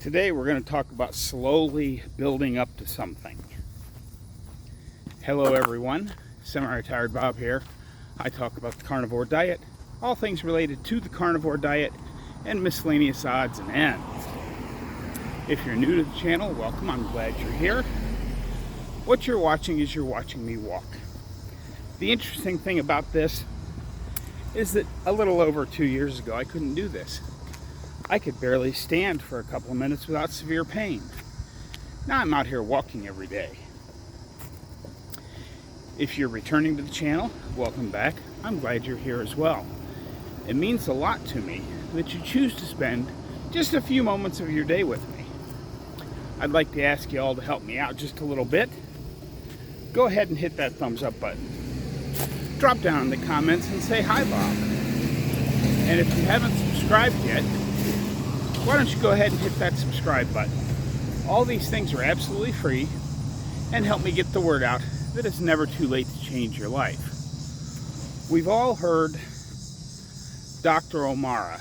Today we're going to talk about slowly building up to something. Hello everyone, Semiretiredbob here. I talk about the carnivore diet, all things related to the carnivore diet, and miscellaneous odds and ends. If you're new to the channel, welcome, I'm glad you're here. What you're watching is you're watching me walk. The interesting thing about this is that a little over 2 years ago I couldn't do this. I could barely stand for a couple of minutes without severe pain. Now I'm out here walking every day. If you're returning to the channel, welcome back. I'm glad you're here as well. It means a lot to me that you choose to spend just a few moments of your day with me. I'd like to ask you all to help me out just a little bit. Go ahead and hit that thumbs up button. Drop down in the comments and say hi, Bob. And if you haven't subscribed yet, why don't you go ahead and hit that subscribe button. All these things are absolutely free and help me get the word out that it's never too late to change your life. We've all heard Dr. O'Mara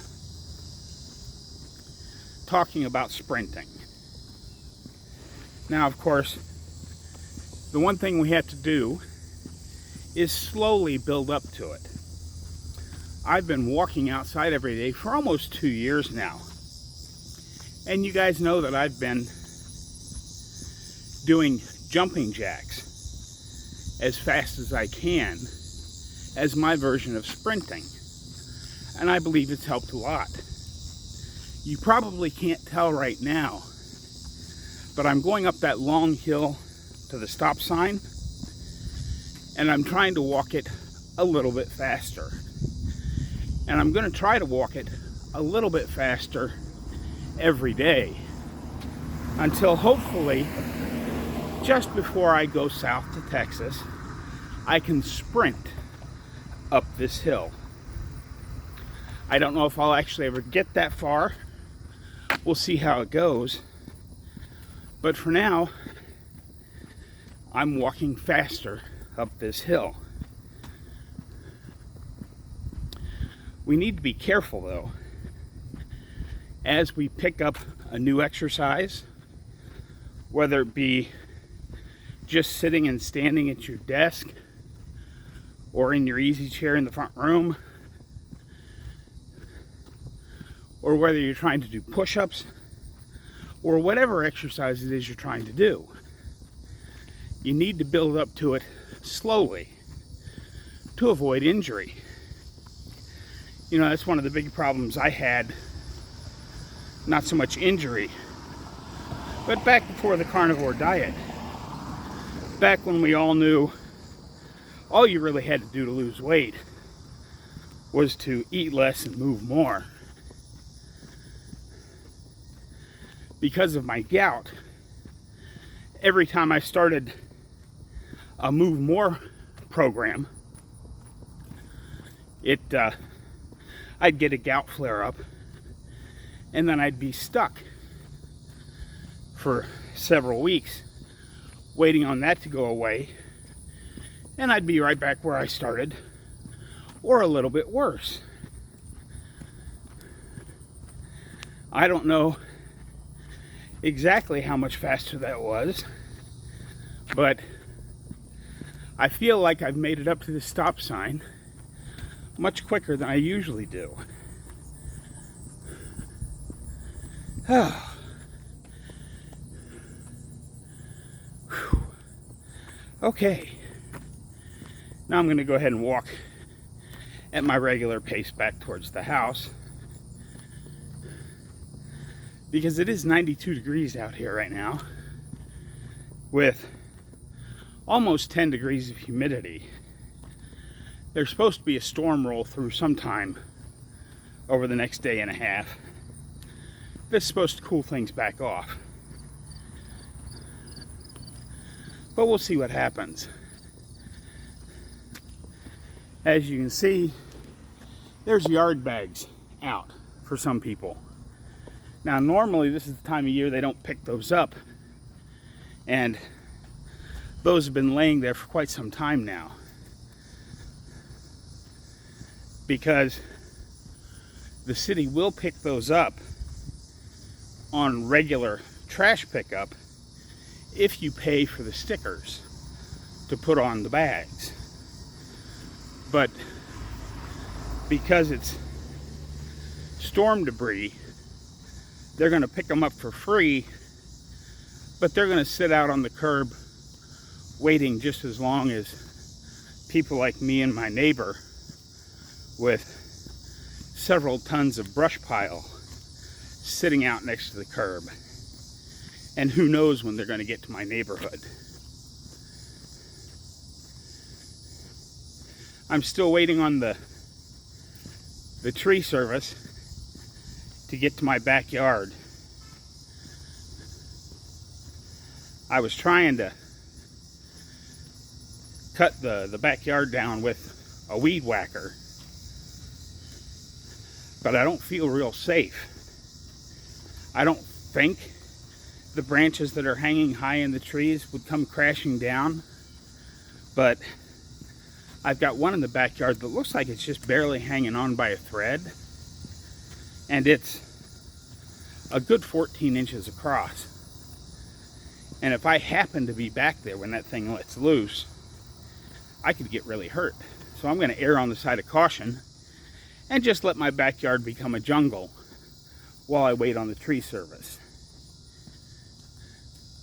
talking about sprinting. Now, of course, the one thing we have to do is slowly build up to it. I've been walking outside every day for almost 2 years now. And you guys know that I've been doing jumping jacks as fast as I can as my version of sprinting. And I believe it's helped a lot. You probably can't tell right now, but I'm going up that long hill to the stop sign, and I'm trying to walk it a little bit faster. And I'm going to try to walk it a little bit faster every day until hopefully just before I go south to Texas, I can sprint up this hill. I don't know if I'll actually ever get that far. We'll see how it goes. But for now, I'm walking faster up this hill. We need to be careful though. As we pick up a new exercise, whether it be just sitting and standing at your desk or in your easy chair in the front room, or whether you're trying to do push-ups or whatever exercise it is you're trying to do, you need to build up to it slowly to avoid injury. You know, that's one of the big problems I had. Not so much injury, but back before the carnivore diet, back when we all knew all you really had to do to lose weight was to eat less and move more. Because of my gout, every time I started a Move More program, I'd get a gout flare-up, and then I'd be stuck for several weeks waiting on that to go away, and I'd be right back where I started, or a little bit worse. I don't know exactly how much faster that was, but I feel like I've made it up to the stop sign much quicker than I usually do. Okay, now I'm going to go ahead and walk at my regular pace back towards the house, because it is 92 degrees out here right now with almost 10 degrees of humidity. There's supposed to be a storm roll through sometime over the next day and a half. This is supposed to cool things back off. But we'll see what happens. As you can see, there's yard bags out for some people. Now normally this is the time of year they don't pick those up, and those have been laying there for quite some time now, because the city will pick those up on regular trash pickup if you pay for the stickers to put on the bags. But because it's storm debris, they're going to pick them up for free, but they're going to sit out on the curb waiting just as long as people like me and my neighbor with several tons of brush pile sitting out next to the curb. And who knows when they're going to get to my neighborhood. I'm still waiting on the tree service to get to my backyard. I was trying to cut the backyard down with a weed whacker, but I don't feel real safe. I don't think the branches that are hanging high in the trees would come crashing down, but I've got one in the backyard that looks like it's just barely hanging on by a thread, and it's a good 14 inches across. And if I happen to be back there when that thing lets loose, I could get really hurt. So I'm going to err on the side of caution and just let my backyard become a jungle while I wait on the tree service.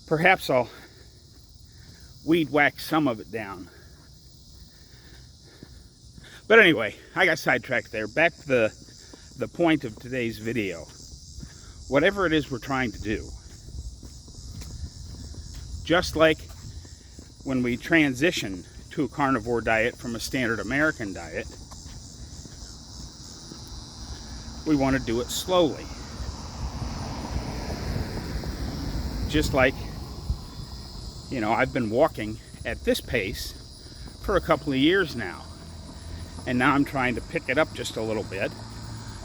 Perhaps I'll weed whack some of it down. But anyway, I got sidetracked there. Back to the point of today's video. Whatever it is we're trying to do, just like when we transition to a carnivore diet from a standard American diet, we want to do it slowly. Just like, you know, I've been walking at this pace for a couple of years now. And now I'm trying to pick it up just a little bit.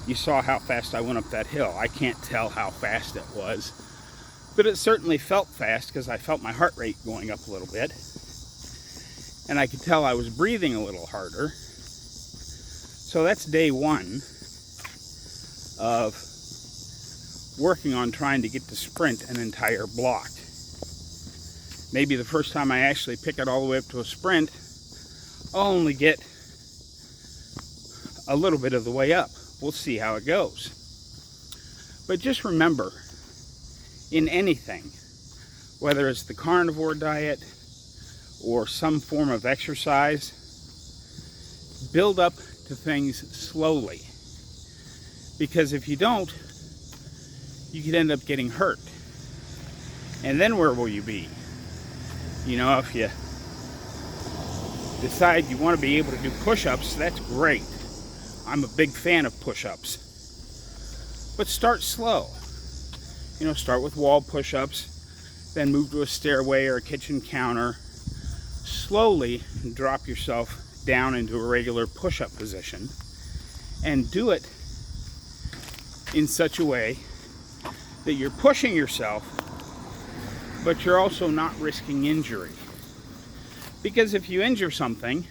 You saw how fast I went up that hill. I can't tell how fast it was, but it certainly felt fast because I felt my heart rate going up a little bit. And I could tell I was breathing a little harder. So that's day one of working on trying to get to sprint an entire block. Maybe the first time I actually pick it all the way up to a sprint, I'll only get a little bit of the way up. We'll see how it goes. But just remember, in anything, whether it's the carnivore diet or some form of exercise, build up to things slowly. Because if you don't, you could end up getting hurt. And then where will you be? You know, if you decide you want to be able to do push-ups, that's great. I'm a big fan of push-ups. But start slow. You know, start with wall push-ups, then move to a stairway or a kitchen counter. Slowly drop yourself down into a regular push-up position and do it in such a way that you're pushing yourself, but you're also not risking injury. Because if you injure something,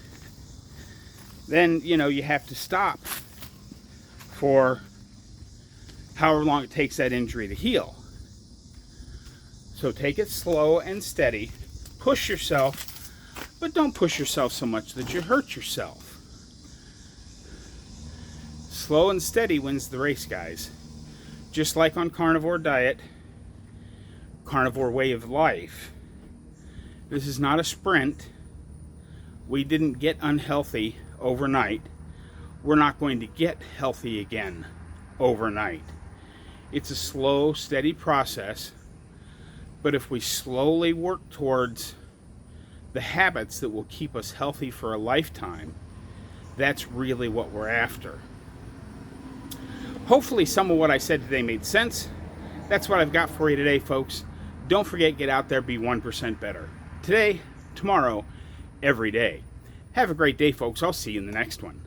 then, you know, you have to stop for however long it takes that injury to heal. So take it slow and steady. Push yourself, but don't push yourself so much that you hurt yourself. Slow and steady wins the race, guys. Just like on Carnivore Diet, Carnivore Way of Life. This is not a sprint. We didn't get unhealthy overnight. We're not going to get healthy again overnight. It's a slow, steady process, but if we slowly work towards the habits that will keep us healthy for a lifetime, that's really what we're after. Hopefully some of what I said today made sense. That's what I've got for you today, folks. Don't forget, get out there, be 1% better. Today, tomorrow, every day. Have a great day, folks. I'll see you in the next one.